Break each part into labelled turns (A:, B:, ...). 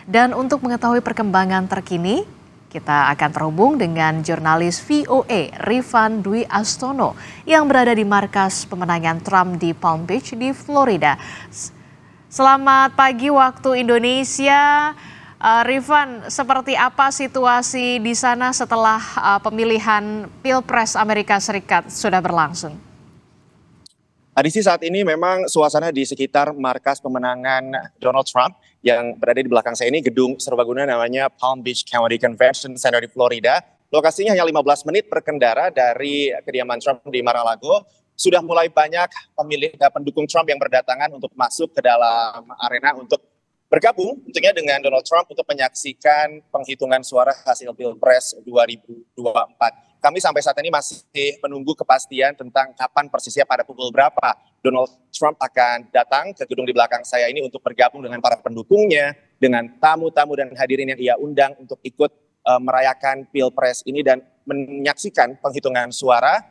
A: Dan untuk mengetahui perkembangan terkini, kita akan terhubung dengan jurnalis VOA Rifan Dwi Astono yang berada di markas pemenangan Trump di Palm Beach di Florida. Selamat pagi waktu Indonesia. Rifan, seperti apa situasi di sana setelah pemilihan Pilpres Amerika Serikat sudah berlangsung?
B: Adisi, saat ini memang suasana di sekitar markas pemenangan Donald Trump yang berada di belakang saya ini, gedung serbaguna namanya Palm Beach County Convention Center di Florida. Lokasinya hanya 15 menit berkendara dari kediaman Trump di Mar-a-Lago. Sudah mulai banyak pendukung Trump yang berdatangan untuk masuk ke dalam arena untuk bergabung tentunya dengan Donald Trump untuk menyaksikan penghitungan suara hasil Pilpres 2024. Kami sampai saat ini masih menunggu kepastian tentang kapan persisnya pada pukul berapa Donald Trump akan datang ke gedung di belakang saya ini untuk bergabung dengan para pendukungnya, dengan tamu-tamu dan hadirin yang ia undang untuk ikut merayakan Pilpres ini dan menyaksikan penghitungan suara.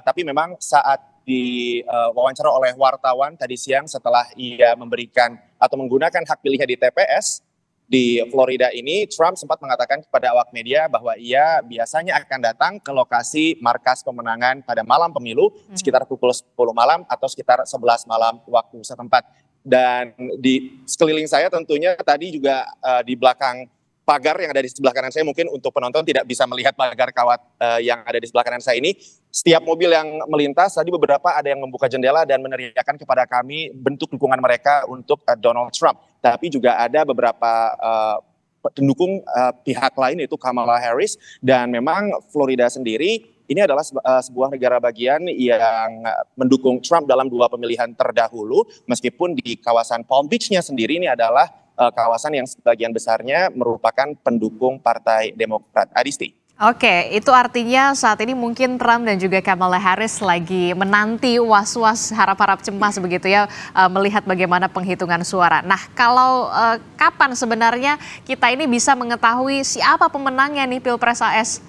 B: Tapi memang saat diwawancara oleh wartawan tadi siang setelah ia memberikan atau menggunakan hak pilihnya di TPS di Florida ini, Trump sempat mengatakan kepada awak media bahwa ia biasanya akan datang ke lokasi markas pemenangan pada malam pemilu sekitar pukul 10 malam atau sekitar 11 malam waktu setempat. Dan di sekeliling saya tentunya tadi juga di belakang pagar yang ada di sebelah kanan saya, mungkin untuk penonton tidak bisa melihat pagar kawat yang ada di sebelah kanan saya ini. Setiap mobil yang melintas, tadi beberapa ada yang membuka jendela dan meneriakkan kepada kami bentuk dukungan mereka untuk Donald Trump. Tapi juga ada beberapa pendukung pihak lain, yaitu Kamala Harris. Dan memang Florida sendiri ini adalah sebuah negara bagian yang mendukung Trump dalam dua pemilihan terdahulu. Meskipun di kawasan Palm Beach-nya sendiri ini adalah kawasan yang sebagian besarnya merupakan pendukung Partai Demokrat. Adisti.
A: Oke, itu artinya saat ini mungkin Trump dan juga Kamala Harris lagi menanti was-was, harap-harap cemas begitu ya, melihat bagaimana penghitungan suara. Nah, kalau kapan sebenarnya kita ini bisa mengetahui siapa pemenangnya nih Pilpres AS?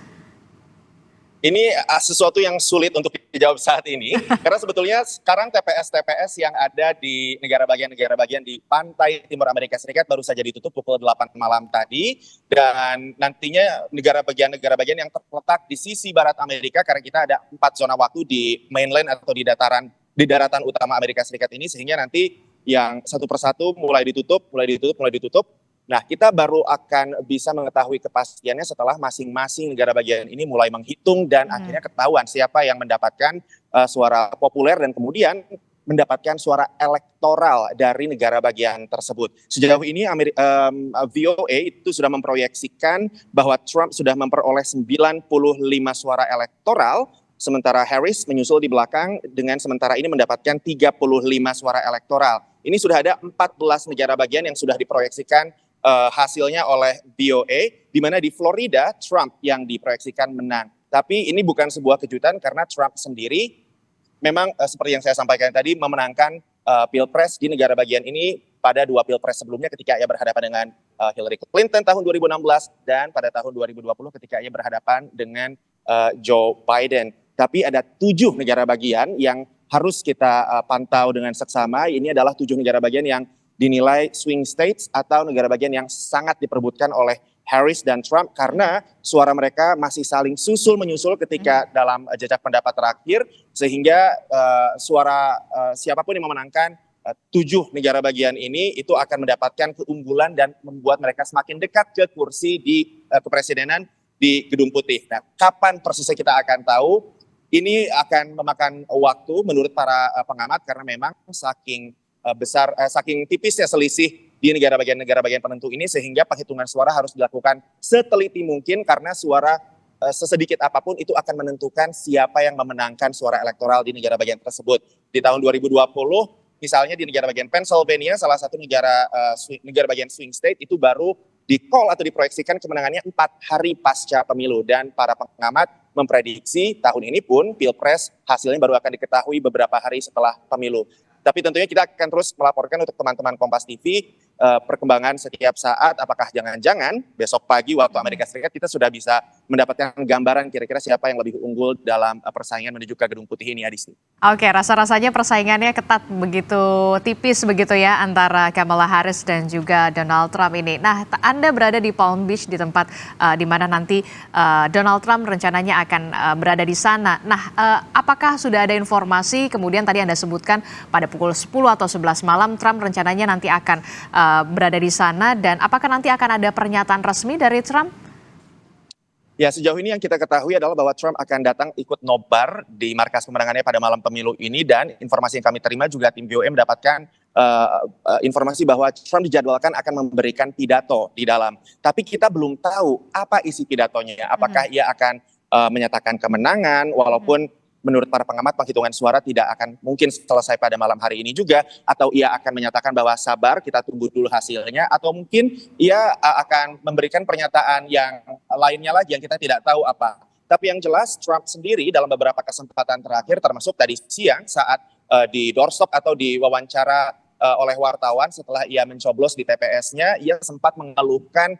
B: Ini sesuatu yang sulit untuk dijawab saat ini, karena sebetulnya sekarang TPS-TPS yang ada di negara bagian di pantai timur Amerika Serikat baru saja ditutup pukul 8 malam tadi, dan nantinya negara bagian yang terletak di sisi barat Amerika, karena kita ada 4 zona waktu di mainland atau di daratan utama Amerika Serikat ini, sehingga nanti yang satu persatu mulai ditutup. Nah, kita baru akan bisa mengetahui kepastiannya setelah masing-masing negara bagian ini mulai menghitung dan akhirnya ketahuan siapa yang mendapatkan suara populer dan kemudian mendapatkan suara elektoral dari negara bagian tersebut. Sejauh ini VOA itu sudah memproyeksikan bahwa Trump sudah memperoleh 95 suara elektoral, sementara Harris menyusul di belakang dengan sementara ini mendapatkan 35 suara elektoral. Ini sudah ada 14 negara bagian yang sudah diproyeksikan hasilnya oleh VOA, di mana di Florida Trump yang diproyeksikan menang. Tapi ini bukan sebuah kejutan karena Trump sendiri memang seperti yang saya sampaikan tadi memenangkan Pilpres di negara bagian ini pada 2 Pilpres sebelumnya ketika ia berhadapan dengan Hillary Clinton tahun 2016 dan pada tahun 2020 ketika ia berhadapan dengan Joe Biden. Tapi ada 7 negara bagian yang harus kita pantau dengan seksama. Ini adalah 7 negara bagian yang dinilai swing states atau negara bagian yang sangat diperebutkan oleh Harris dan Trump karena suara mereka masih saling susul-menyusul ketika dalam jejak pendapat terakhir, sehingga suara siapapun yang memenangkan 7 negara bagian ini itu akan mendapatkan keunggulan dan membuat mereka semakin dekat ke kursi di kepresidenan di Gedung Putih. Nah, kapan persisnya kita akan tahu? Ini akan memakan waktu menurut para pengamat karena memang saking tipisnya selisih di negara bagian penentu ini, sehingga penghitungan suara harus dilakukan seteliti mungkin karena suara sesedikit apapun itu akan menentukan siapa yang memenangkan suara elektoral di negara bagian tersebut. Di tahun 2020 misalnya di negara bagian Pennsylvania, salah satu negara bagian swing state, itu baru di-call atau diproyeksikan kemenangannya 4 hari pasca pemilu, dan para pengamat memprediksi tahun ini pun Pilpres hasilnya baru akan diketahui beberapa hari setelah pemilu. Tapi tentunya kita akan terus melaporkan untuk teman-teman Kompas TV perkembangan setiap saat. Apakah jangan-jangan besok pagi waktu Amerika Serikat kita sudah bisa mendapatkan gambaran kira-kira siapa yang lebih unggul dalam persaingan menuju ke Gedung Putih ini, Adisti.
A: Oke, rasa-rasanya persaingannya ketat begitu tipis begitu ya antara Kamala Harris dan juga Donald Trump ini. Nah, Anda berada di Palm Beach di tempat di mana nanti Donald Trump rencananya akan berada di sana. Nah, apakah sudah ada informasi kemudian tadi Anda sebutkan pada pukul 10 atau 11 malam Trump rencananya nanti akan berada di sana dan apakah nanti akan ada pernyataan resmi dari Trump?
B: Ya, sejauh ini yang kita ketahui adalah bahwa Trump akan datang ikut nobar di markas pemenangannya pada malam pemilu ini, dan informasi yang kami terima juga tim VOA mendapatkan informasi bahwa Trump dijadwalkan akan memberikan pidato di dalam. Tapi kita belum tahu apa isi pidatonya, apakah ia akan menyatakan kemenangan walaupun menurut para pengamat penghitungan suara tidak akan mungkin selesai pada malam hari ini juga, atau ia akan menyatakan bahwa sabar kita tunggu dulu hasilnya, atau mungkin ia akan memberikan pernyataan yang lainnya lagi yang kita tidak tahu apa. Tapi yang jelas Trump sendiri dalam beberapa kesempatan terakhir termasuk tadi siang saat di doorstop atau diwawancara oleh wartawan setelah ia mencoblos di TPS-nya, ia sempat mengeluhkan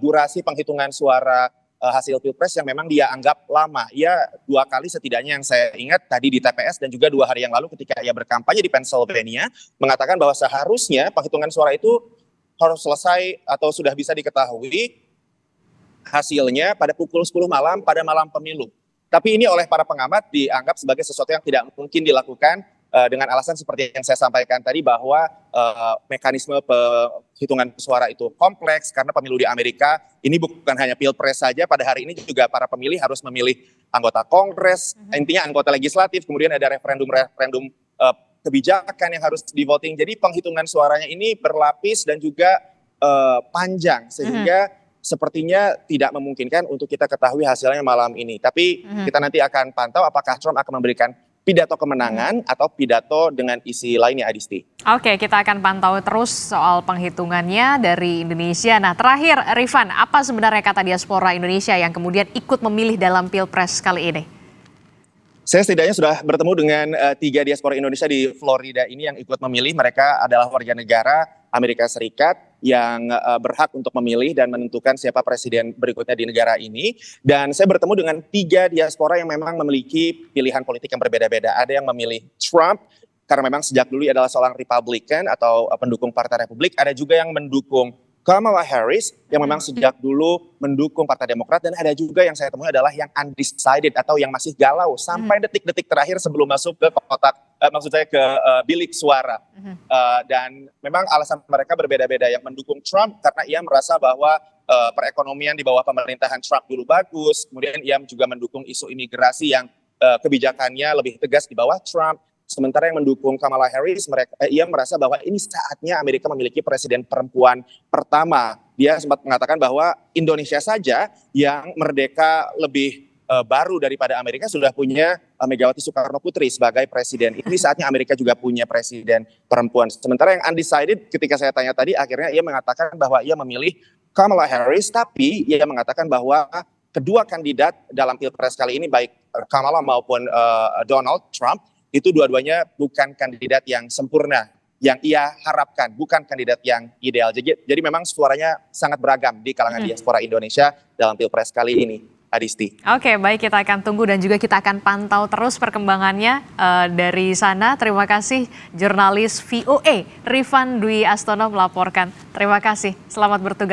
B: durasi penghitungan suara hasil pilpres yang memang dia anggap lama. Ia 2 kali setidaknya yang saya ingat tadi di TPS dan juga 2 hari yang lalu ketika ia berkampanye di Pennsylvania mengatakan bahwa seharusnya penghitungan suara itu harus selesai atau sudah bisa diketahui hasilnya pada pukul 10 malam pada malam pemilu. Tapi ini oleh para pengamat dianggap sebagai sesuatu yang tidak mungkin dilakukan dengan alasan seperti yang saya sampaikan tadi bahwa mekanisme penghitungan suara itu kompleks karena pemilu di Amerika ini bukan hanya pilpres saja, pada hari ini juga para pemilih harus memilih anggota Kongres, intinya anggota legislatif, kemudian ada referendum kebijakan yang harus di voting. Jadi penghitungan suaranya ini berlapis dan juga panjang sehingga sepertinya tidak memungkinkan untuk kita ketahui hasilnya malam ini. Tapi kita nanti akan pantau apakah Trump akan memberikan pidato kemenangan atau pidato dengan isi lainnya, Adisti.
A: Oke, kita akan pantau terus soal penghitungannya dari Indonesia. Nah, terakhir, Rifan, apa sebenarnya kata diaspora Indonesia yang kemudian ikut memilih dalam Pilpres kali ini?
B: Saya setidaknya sudah bertemu dengan 3 diaspora Indonesia di Florida ini yang ikut memilih. Mereka adalah warga negara Amerika Serikat yang berhak untuk memilih dan menentukan siapa presiden berikutnya di negara ini. Dan saya bertemu dengan 3 diaspora yang memang memiliki pilihan politik yang berbeda-beda. Ada yang memilih Trump karena memang sejak dulu ia adalah seorang Republican atau pendukung Partai Republik. Ada juga yang mendukung Kamala Harris yang memang sejak dulu mendukung Partai Demokrat, dan ada juga yang saya temui adalah yang undecided atau yang masih galau sampai detik-detik terakhir sebelum masuk ke kotak, maksud saya ke bilik suara. Dan memang alasan mereka berbeda-beda. Yang mendukung Trump karena ia merasa bahwa perekonomian di bawah pemerintahan Trump dulu bagus, kemudian ia juga mendukung isu imigrasi yang kebijakannya lebih tegas di bawah Trump. Sementara yang mendukung Kamala Harris, ia merasa bahwa ini saatnya Amerika memiliki presiden perempuan pertama. Dia sempat mengatakan bahwa Indonesia saja yang merdeka lebih baru daripada Amerika sudah punya Megawati Soekarno Putri sebagai presiden. Ini saatnya Amerika juga punya presiden perempuan. Sementara yang undecided ketika saya tanya tadi, akhirnya ia mengatakan bahwa ia memilih Kamala Harris, tapi ia mengatakan bahwa kedua kandidat dalam Pilpres kali ini, baik Kamala maupun Donald Trump, itu dua-duanya bukan kandidat yang sempurna, yang ia harapkan, bukan kandidat yang ideal. Jadi memang suaranya sangat beragam di kalangan diaspora Indonesia dalam Pilpres kali ini, Adisti.
A: Oke, baik, kita akan tunggu dan juga kita akan pantau terus perkembangannya dari sana. Terima kasih jurnalis VOA Rifan Dwi Astono melaporkan. Terima kasih, selamat bertugas.